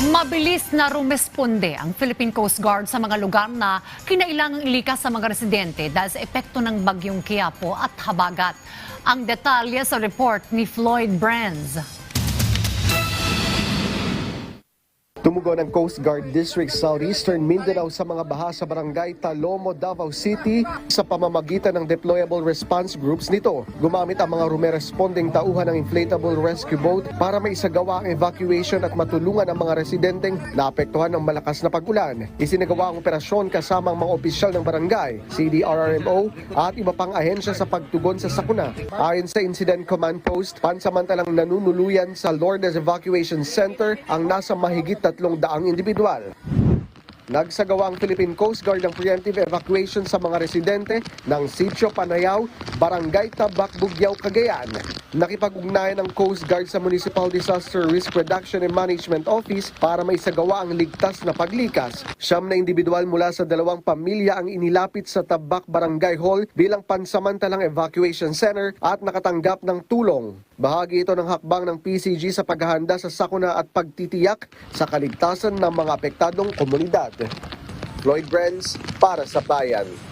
Mabilis na rumesponde ang Philippine Coast Guard sa mga lugar na kinailangang ilikas sa mga residente dahil sa epekto ng bagyong Quiapo at Habagat. Ang detalye sa report ni Floyd Brands. Tumugon ang Coast Guard District Southeastern Mindanao sa mga baha sa barangay Talomo, Davao City sa pamamagitan ng deployable response groups nito. Gumamit ang mga rumeresponding tauhan ng inflatable rescue boat para maisagawa ang evacuation at matulungan ang mga residenteng naapektuhan ng malakas na pag-ulan. Isinagawa ang operasyon kasama ang mga opisyal ng barangay, CDRRMO at iba pang ahensya sa pagtugon sa sakuna. Ayon sa Incident Command Post, pansamantalang nanunuluyan sa Lourdes Evacuation Center ang nasa mahigit 300 individual. Nagsagawa ang Philippine Coast Guard ng preemptive evacuation sa mga residente ng Sitio Panayao, Barangay Tabak, Bugyao, Cagayan. Nakipag-ugnayan ng Coast Guard sa Municipal Disaster Risk Reduction and Management Office para maisagawa ang ligtas na paglikas. 9 na individual mula sa 2 pamilya ang inilapit sa Tabak Barangay Hall bilang pansamantalang evacuation center at nakatanggap ng tulong. Bahagi ito ng hakbang ng PCG sa paghahanda sa sakuna at pagtitiyak sa kaligtasan ng mga apektadong komunidad. Floyd Brands para sa Bayan.